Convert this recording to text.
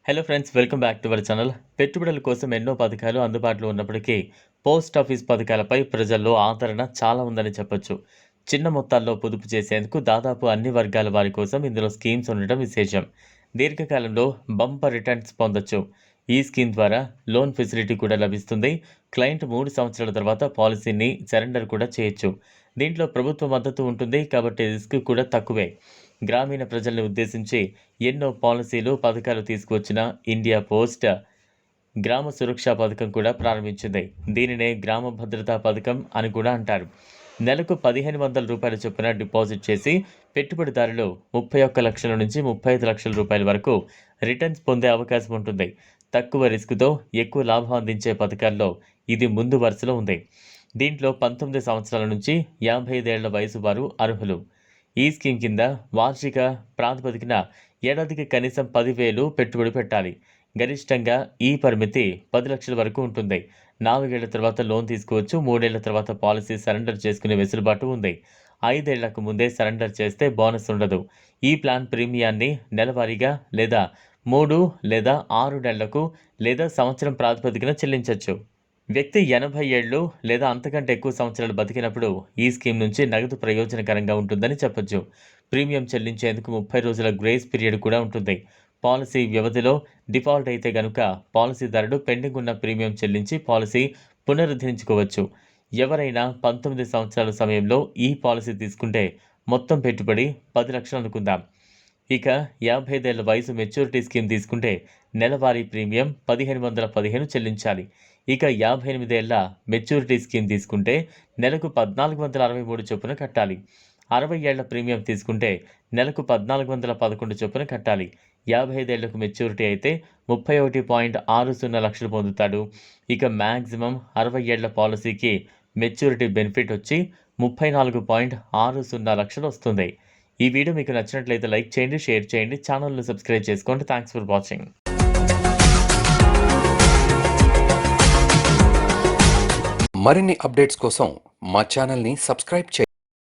Hello friends, welcome back to our channel. పెట్టుబడుల కోసం ఎన్నో పథకాలు అందుబాటులో ఉన్నప్పటికీ పోస్ట్ ఆఫీస్ పథకాలపై ప్రజల్లో ఆదరణ చాలా ఉందని చెప్పొచ్చు. చిన్న మొత్తాల్లో పొదుపు చేసేందుకు దాదాపు అన్ని వర్గాల వారి కోసం ఇందులో స్కీమ్స్ ఉండటం విశేషం. దీర్ఘకాలంలో బంపర్ రిటర్న్స్ పొందొచ్చు. ఈ స్కీమ్ ద్వారా లోన్ ఫెసిలిటీ కూడా లభిస్తుంది. క్లయింట్ 3 సంవత్సరాల తర్వాత పాలసీని సరెండర్ కూడా చేయొచ్చు. దీంట్లో ప్రభుత్వ మద్దతు ఉంటుంది కాబట్టి రిస్క్ కూడా తక్కువే. గ్రామీణ ప్రజల్ని ఉద్దేశించి ఎన్నో పాలసీలు, పథకాలు తీసుకువచ్చిన ఇండియా పోస్ట్ గ్రామ సురక్షా పథకం కూడా ప్రారంభించింది. దీనినే గ్రామ భద్రతా పథకం అని కూడా అంటారు. నెలకు 1,500 రూపాయల చొప్పున డిపాజిట్ చేసి పెట్టుబడిదారులు 31 లక్షల నుంచి 35 లక్షల రూపాయల వరకు రిటర్న్స్ పొందే అవకాశం ఉంటుంది. తక్కువ రిస్క్తో ఎక్కువ లాభం అందించే పథకాల్లో ఇది ముందు వరుసలో ఉంది. దీంట్లో 19 సంవత్సరాల నుంచి 55 ఏళ్ల వయసు వారు అర్హులు. ఈ స్కీమ్ కింద వార్షిక ప్రాతిపదికన ఏడాదికి కనీసం 10,000 పెట్టుబడి పెట్టాలి. గరిష్టంగా ఈ పరిమితి 10 లక్షల వరకు ఉంటుంది. 4 ఏళ్ల తర్వాత లోన్ తీసుకోవచ్చు. 3 ఏళ్ల తర్వాత పాలసీ సరెండర్ చేసుకునే వెసులుబాటు ఉంది. 5 ఏళ్లకు ముందే సరెండర్ చేస్తే బోనస్ ఉండదు. ఈ ప్లాన్ ప్రీమియాన్ని నెలవారీగా లేదా 3 లేదా 6 నెలలకు లేదా సంవత్సరం ప్రాతిపదికన చెల్లించవచ్చు. వ్యక్తి 80 ఏళ్ళు లేదా అంతకంటే ఎక్కువ సంవత్సరాలు బతికినప్పుడు ఈ స్కీమ్ నుంచి నగదు ప్రయోజనకరంగా ఉంటుందని చెప్పొచ్చు. ప్రీమియం చెల్లించేందుకు 30 రోజుల గ్రేస్ పీరియడ్ కూడా ఉంటుంది. పాలసీ వ్యవధిలో డిఫాల్ట్ అయితే గనుక పాలసీదారుడు పెండింగ్ ఉన్న ప్రీమియం చెల్లించి పాలసీ పునరుద్ధరించుకోవచ్చు. ఎవరైనా 19 సంవత్సరాల సమయంలో ఈ పాలసీ తీసుకుంటే మొత్తం పెట్టుబడి 10 లక్షలు అనుకుందాం. ఇక 55 ఏళ్ల వయసు మెచ్యూరిటీ స్కీమ్ తీసుకుంటే నెలవారీ ప్రీమియం 1,515 చెల్లించాలి. ఇక 58 ఏళ్ల మెచ్యూరిటీ స్కీమ్ తీసుకుంటే నెలకు 1,463 చొప్పున కట్టాలి. 60 ఏళ్ల ప్రీమియం తీసుకుంటే నెలకు 1,411 చొప్పున కట్టాలి. 55 ఏళ్లకు మెచ్యూరిటీ అయితే 31.60 లక్షలు పొందుతాడు. ఇక మ్యాక్సిమం 60 ఏళ్ల పాలసీకి మెచ్యూరిటీ బెనిఫిట్ వచ్చి 34.60 లక్షలు వస్తుంది. ఈ వీడియో మీకు నచ్చినట్లయితే లైక్ చేయండి, షేర్ చేయండి, ఛానల్ను సబ్స్క్రైబ్ చేసుకోండి. Thanks for watching. మరిన్ని అప్డేట్స్ కోసం మా ఛానల్ని సబ్స్క్రైబ్ చేయండి.